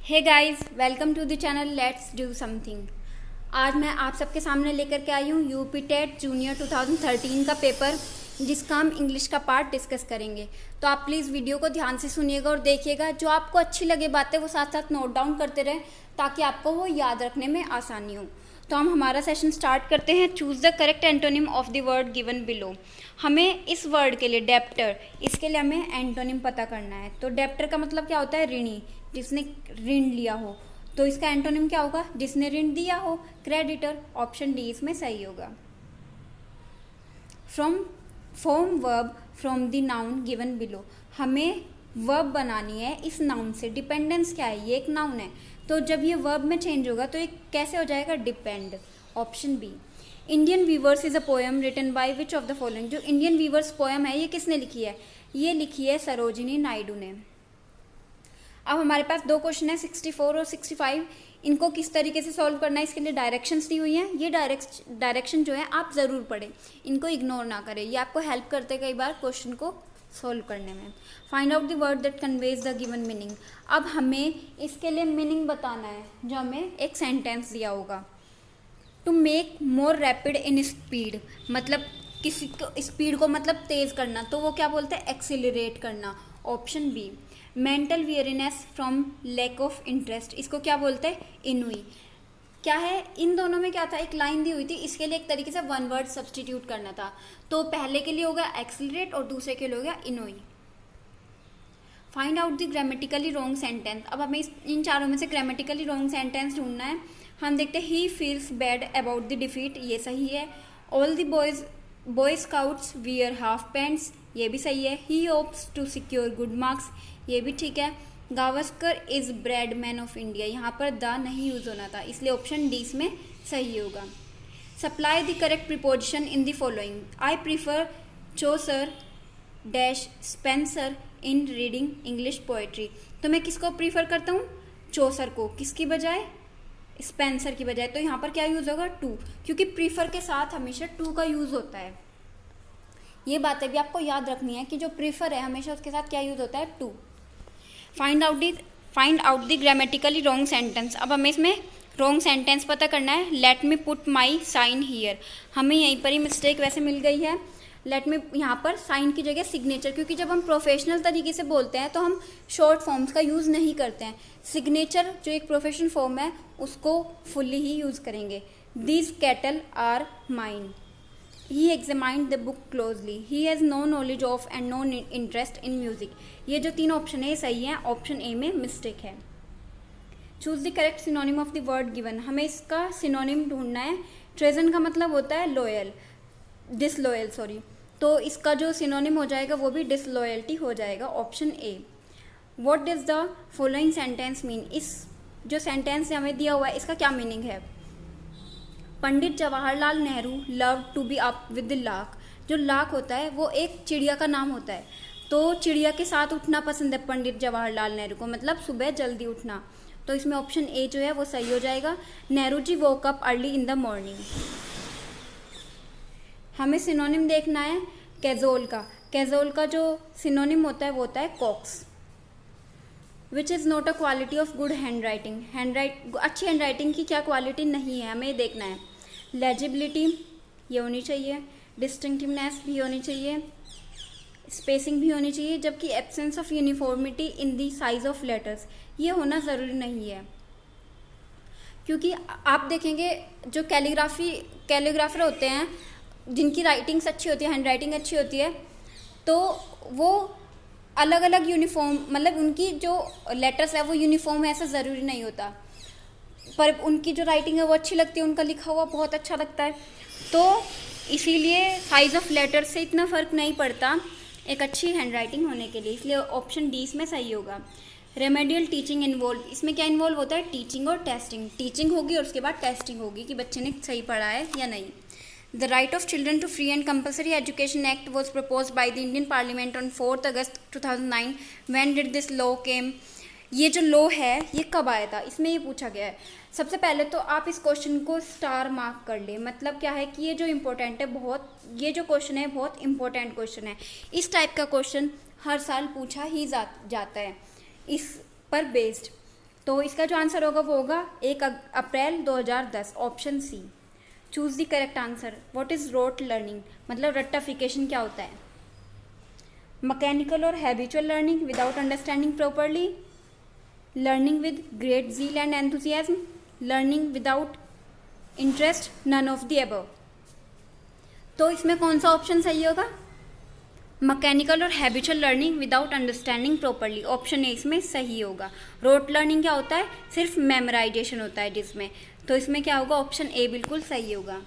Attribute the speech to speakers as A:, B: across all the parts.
A: Hey guys, welcome to the channel let's do something. आज मैं आप सबके सामने लेकर के आई हूँ यूपी टेट जूनियर 2013 का पेपर, जिसका हम इंग्लिश का पार्ट डिस्कस करेंगे। तो आप प्लीज़ वीडियो को ध्यान से सुनिएगा और देखिएगा। जो आपको अच्छी लगे बातें वो साथ साथ नोट डाउन करते रहें ताकि आपको वो याद रखने में आसानी हो। तो हम हमारा सेशन स्टार्ट करते हैं। Choose the correct antonym of the word given below. हमें इस वर्ड के लिए डेप्टर, इसके लिए हमें एंटोनिम पता करना है। तो डेप्टर का मतलब क्या होता है? ऋणी, जिसने ऋण लिया हो। तो इसका एंटोनिम क्या होगा? जिसने ऋण दिया हो। क्रेडिटर। ऑप्शन डी इसमें सही होगा। Form verb from the noun given below. हमें वर्ब बनानी है इस नाउन से। डिपेंडेंस क्या है? ये एक नाउन है, तो जब ये वर्ब में चेंज होगा तो ये कैसे हो जाएगा? Depend. Option B. Indian weavers is a poem written by which of the following. जो इंडियन वीवर्स पोएम है ये किसने लिखी है? ये लिखी है सरोजिनी नायडू ने। अब हमारे पास दो क्वेश्चन है 64 और 65। इनको किस तरीके से सॉल्व करना है इसके लिए डायरेक्शंस दी हुई हैं। ये डायरेक्शन जो है आप ज़रूर पढ़ें, इनको इग्नोर ना करें। ये आपको हेल्प करते कई बार क्वेश्चन को सॉल्व करने में। Find out the word that conveys the given meaning. अब हमें इसके लिए मीनिंग बताना है, जो हमें एक सेंटेंस दिया होगा। To make more rapid in speed, मतलब किसी को स्पीड को मतलब तेज़ करना, तो वो क्या बोलते हैं? एक्सिलरेट करना। Option B. Mental weariness from lack of interest, इसको क्या बोलते हैं? इनवी। क्या है इन दोनों में? क्या था? एक लाइन दी हुई थी, इसके लिए एक तरीके से वन वर्ड सब्सटीट्यूट करना था। तो पहले के लिए होगा एक्सिलरेट और दूसरे के लिए होगा इनोई। Find out the grammatically wrong sentence. अब हमें इन चारों में से ग्रामेटिकली रॉन्ग सेंटेंस ढूंढना है। हम देखते हैं he feels bad about the defeat, ये सही है। All the boy scouts wear half pants, ये भी सही है। He hopes to secure good marks, ये भी ठीक है। Gavaskar is Bradman of India, यहाँ पर द नहीं यूज होना था, इसलिए ऑप्शन डी इसमें सही होगा। Supply the correct preposition in the following. I prefer Chaucer dash Spencer in reading English poetry. तो मैं किसको प्रीफर करता हूँ? चौसर को। किसकी बजाय? स्पेंसर की बजाय। तो यहाँ पर क्या यूज होगा? टू, क्योंकि प्रीफर के साथ हमेशा टू का यूज होता है। ये बातें भी आपको याद रखनी है कि जो प्रीफर है हमेशा उसके साथ क्या यूज होता है? To. Find out the grammatically wrong sentence. अब हमें इसमें रॉन्ग सेंटेंस पता करना है। Let me put my sign here, हमें यहीं पर ही मिस्टेक वैसे मिल गई है। लेट मी यहाँ पर साइन की जगह सिग्नेचर, क्योंकि जब हम प्रोफेशनल तरीके से बोलते हैं तो हम शॉर्ट फॉर्म्स का यूज़ नहीं करते हैं। सिग्नेचर जो एक प्रोफेशनल फॉर्म है उसको फुल्ली ही यूज़ करेंगे। These cattle are mine. He examined the book closely. He has no knowledge of and no interest in music. ये जो तीन ऑप्शन है ये सही है। ऑप्शन ए में मिस्टेक है। Choose the correct synonym of the word given. हमें इसका सिनोनिम ढूंढना है। ट्रेजन का मतलब होता है लॉयल, डिसलॉयल सॉरी। तो इसका जो सिनोनिम हो जाएगा वो भी डिसलॉयल्टी हो जाएगा। Option A. What does the following sentence mean. इस जो सेंटेंस हमें दिया हुआ है इसका क्या मीनिंग है? Pandit Jawaharlal Nehru love to be up with the lark. जो लार्क होता है वो एक चिड़िया का नाम होता है, तो चिड़िया के साथ उठना पसंद है पंडित जवाहरलाल नेहरू को, मतलब सुबह जल्दी उठना। तो इसमें ऑप्शन ए जो है वो सही हो जाएगा। Nehru ji woke up early in the morning. हमें सिनोनिम देखना है कैजोल का। कैजोल का जो सिनोनिम होता है वो होता है कॉक्स। Which is not a quality of good hand writing. अच्छी हैंड राइटिंग की क्या क्वालिटी नहीं है, हमें देखना है। लेजिबिलिटी ये होनी चाहिए, डिस्टिंक्टिवनेस भी होनी चाहिए, स्पेसिंग भी होनी चाहिए, जबकि absence of uniformity in the size of letters ये होना ज़रूरी नहीं है। क्योंकि आप देखेंगे जो कैलीग्राफर होते हैं जिनकी राइटिंग्स अच्छी होती है, हैंड राइटिंग अच्छी होती है, तो वो अलग अलग यूनिफॉर्म, मतलब उनकी जो लेटर्स है वो यूनिफॉर्म है ऐसा ज़रूरी नहीं होता, पर उनकी जो राइटिंग है वो अच्छी लगती है, उनका लिखा हुआ बहुत अच्छा लगता है। तो इसीलिए साइज़ ऑफ लेटर से इतना फ़र्क नहीं पड़ता एक अच्छी हैंड राइटिंग होने के लिए, इसलिए ऑप्शन डी इसमें सही होगा। रेमेडियल टीचिंग इन्वॉल्व, इसमें क्या इन्वॉल्व होता है? टीचिंग और टेस्टिंग। टीचिंग होगी और उसके बाद टेस्टिंग होगी कि बच्चे ने सही पढ़ा है या नहीं। The right of children to free and compulsory education act was proposed by the Indian Parliament on 4th August 2009. When did this law came? ये जो लॉ है ये कब आया था, इसमें ये पूछा गया है। सबसे पहले तो आप इस क्वेश्चन को स्टार मार्क कर लें। मतलब क्या है कि ये जो इम्पोर्टेंट है बहुत, ये जो क्वेश्चन है बहुत इम्पोर्टेंट क्वेश्चन है। इस टाइप का क्वेश्चन हर साल पूछा ही जाता है इस पर बेस्ड। तो इसका जो आंसर होगा वो होगा 1 April 2010, option C. Choose the correct answer. What is rote learning, मतलब रट्टाफिकेशन क्या होता है? मैकेनिकल और habitual learning without understanding properly, learning with great zeal and enthusiasm, learning without interest, none of the above. तो इसमें कौन सा ऑप्शन सही होगा? मैकेनिकल और habitual learning without understanding properly, option A इसमें सही होगा। रोट लर्निंग क्या होता है? सिर्फ मेमोराइजेशन होता है जिसमें, तो इसमें क्या होगा? ऑप्शन ए बिल्कुल सही होगा।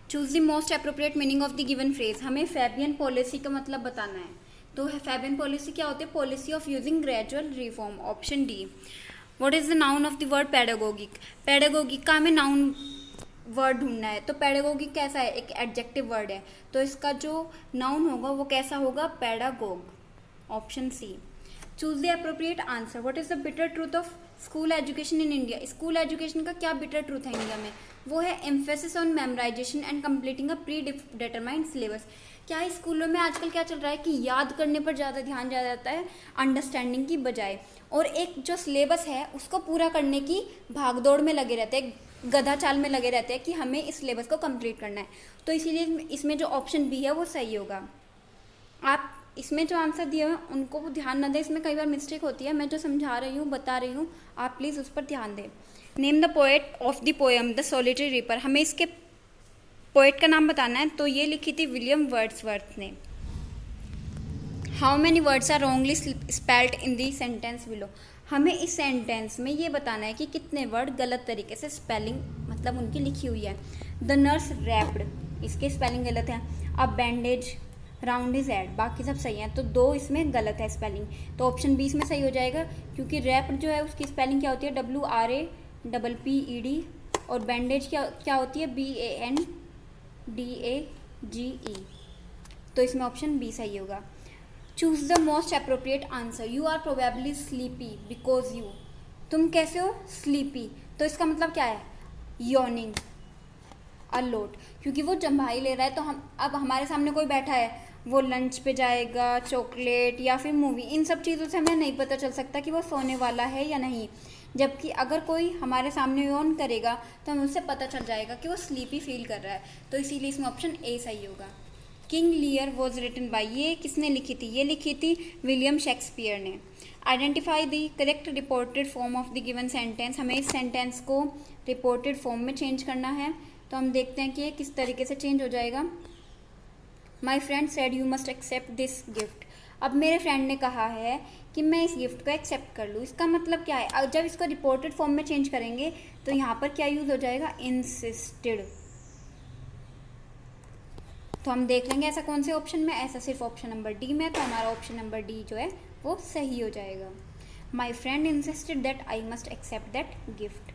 A: Choose the most appropriate meaning of the given phrase, हमें फैबियन पॉलिसी का मतलब बताना है। तो फैबियन पॉलिसी क्या होती है? Policy of using gradual reform, option D. What is the noun of the word pedagogic, pedagogic का हमें नाउन वर्ड ढूंढना है। तो पेडागोगिक कैसा है? एक एडजेक्टिव वर्ड है, तो इसका जो नाउन होगा वो कैसा होगा? Pedagogue, option C. Choose the appropriate answer. What is the bitter truth of school education in India, school education का क्या बिटर ट्रूथ है इंडिया में? वो है emphasis on memorisation and completing a predetermined syllabus. क्या है स्कूलों में आजकल क्या चल रहा है कि याद करने पर ज़्यादा ध्यान दिया जाता है अंडरस्टैंडिंग की बजाय, और एक जो सिलेबस है उसको पूरा करने की भागदौड़ में लगे रहते हैं, गधा चाल में लगे रहते हैं कि हमें इस सिलेबस को कंप्लीट करना है। तो इसीलिए इसमें जो ऑप्शन बी है वो सही होगा। आप इसमें जो आंसर दिए हुए उनको ध्यान न दें, इसमें कई बार मिस्टेक होती है। मैं जो समझा रही हूँ, बता रही हूँ, आप प्लीज़ उस पर ध्यान दें। Name the poet of the poem the solitary reaper, हमें इसके पोएट का नाम बताना है। तो ये लिखी थी विलियम वर्ड्सवर्थ ने। How many words are wrongly spelled in the sentence below, हमें इस सेंटेंस में ये बताना है कि कितने वर्ड गलत तरीके से स्पेलिंग मतलब उनकी लिखी हुई है। द नर्स रैप्ड, इसके स्पेलिंग गलत है। अब बैंडेज राउंड इज एड, बाकी सब सही है, तो 2 इसमें गलत है स्पेलिंग, तो ऑप्शन बी इसमें सही हो जाएगा। क्योंकि रैप्ड जो है उसकी स्पेलिंग क्या होती है? WRAPPED, और बैंडेज क्या होती है? BANDAGE, तो इसमें ऑप्शन बी सही होगा। Choose the most appropriate answer. You are probably sleepy because you, तुम कैसे हो? स्लीपी, तो इसका मतलब क्या है? यॉर्निंग अ लॉट, क्योंकि वो जम्भाई ले रहा है। तो हम अब हमारे सामने कोई बैठा है, वो लंच पे जाएगा, चॉकलेट या फिर मूवी, इन सब चीज़ों से हमें नहीं पता चल सकता कि वो सोने वाला है या नहीं। जबकि अगर कोई हमारे सामने यौन करेगा तो हमें उससे पता चल जाएगा कि वो स्लीपी फील कर रहा है, तो इसीलिए इसमें ऑप्शन ए सही होगा। King Lear was written by, ये किसने लिखी थी? ये लिखी थी विलियम शेक्सपियर ने। Identify the correct reported form of the given sentence, हमें इस सेंटेंस को रिपोर्टेड फॉर्म में चेंज करना है। तो हम देखते हैं कि ये किस तरीके से चेंज हो जाएगा। My friend said you must accept this gift, अब मेरे फ्रेंड ने कहा है कि मैं इस गिफ्ट को एक्सेप्ट कर लूँ। इसका मतलब क्या है? जब इसको रिपोर्टेड फॉर्म में चेंज करेंगे तो यहाँ पर क्या यूज हो जाएगा? इंसिस्टेड। तो हम देख लेंगे ऐसा कौन से ऑप्शन में, ऐसा सिर्फ ऑप्शन नंबर डी में, तो हमारा ऑप्शन नंबर डी जो है वो सही हो जाएगा। My friend insisted that I must accept that gift.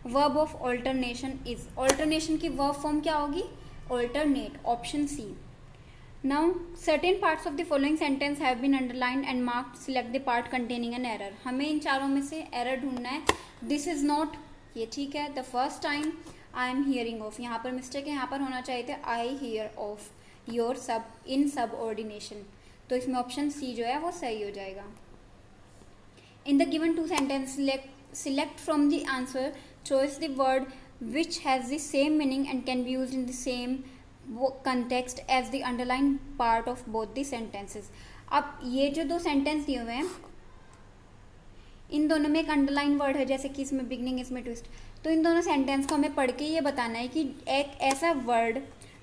A: Verb of alternation is, alternation की वर्ब फॉर्म क्या होगी? Alternate, option C. Now certain parts of the following sentence have been underlined and marked, select the part containing an error, हमें इन चारों में से error ढूंढना है। दिस इज नॉट, ये ठीक है। The first time I am hearing of, यहाँ पर मिस्टेक है, यहाँ पर होना चाहिए था आई हियर ऑफ योर सब इन सबऑर्डिनेशन, तो इसमें ऑप्शन सी जो है वो सही हो जाएगा। In the given two sentence select from the answer choose the word which has the same meaning and can be used in the same context as the underlined part of both the sentences। अब ये जो 2 sentence दिए हुए हैं इन दोनों में एक underline word है, जैसे कि इसमें बिगनिंग, इसमें ट्विस्ट, तो इन दोनों सेंटेंस को हमें पढ़ के ये बताना है कि एक ऐसा वर्ड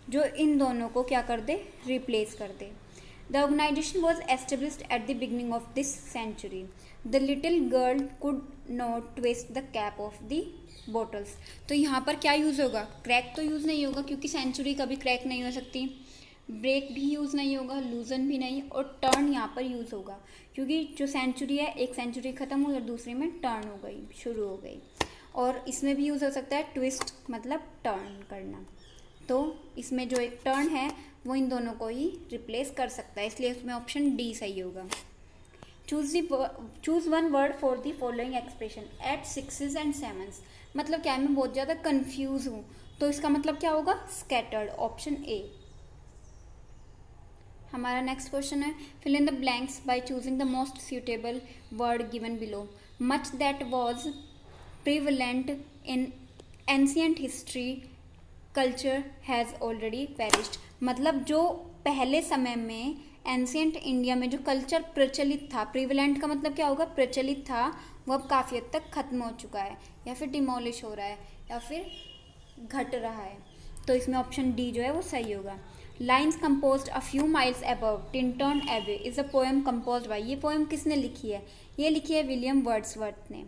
A: जो इन दोनों को क्या कर दे? रिप्लेस कर दे। The organization was established at the beginning of this century. The little girl could not twist the cap of the bottles. तो यहाँ पर क्या यूज़ होगा? क्रैक तो यूज़ नहीं होगा क्योंकि सेंचुरी कभी क्रैक नहीं हो सकती। ब्रेक भी यूज़ नहीं होगा, लूजन भी नहीं, और टर्न यहाँ पर यूज़ होगा क्योंकि जो सेंचुरी है, एक सेंचुरी ख़त्म हुई और दूसरी में टर्न हो गई, शुरू हो गई। और इसमें भी यूज़ हो सकता है ट्विस्ट, मतलब टर्न करना। तो इसमें जो एक टर्न है वो इन दोनों को ही रिप्लेस कर सकता है, इसलिए उसमें ऑप्शन डी सही होगा। Choose one word for the following expression at 6s and 7s, मतलब क्या है? मैं बहुत ज़्यादा कंफ्यूज हूँ, तो इसका मतलब क्या होगा? Scattered, option A. हमारा next question is fill in the blanks by choosing the most suitable word given below. Much that was prevalent in ancient history culture has already perished. मतलब जो पहले समय में एंशियंट इंडिया में जो culture प्रचलित था, प्रिवलेंट का मतलब क्या होगा, प्रचलित था, वो अब काफ़ी हद तक खत्म हो चुका है या फिर डिमोलिश हो रहा है या फिर घट रहा है। तो इसमें ऑप्शन डी जो है वो सही होगा। Lines composed a few miles above Tintern Abbey is a poem composed by. ये पोएम किसने लिखी है, ये लिखी है विलियम वर्ड्सवर्थ ने।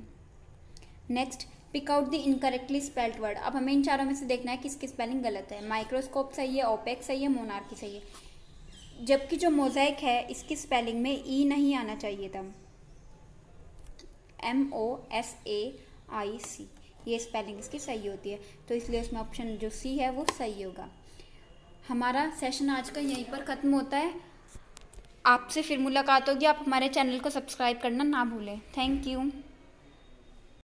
A: Next pick out the incorrectly spelled word. अब हमें इन चारों में से देखना है किसकी स्पेलिंग गलत है। माइक्रोस्कोप सही है, ओपेक सही है, मोनार्की सही है, जबकि जो मोज़ाइक है इसकी स्पेलिंग में ई नहीं आना चाहिए था, MOSAIC, ये स्पेलिंग इसकी सही होती है, तो इसलिए इसमें ऑप्शन जो सी है वो सही होगा। हमारा सेशन आज का यहीं पर ख़त्म होता है। आपसे फिर मुलाकात होगी। आप हमारे चैनल को सब्सक्राइब करना ना भूलें। Thank you.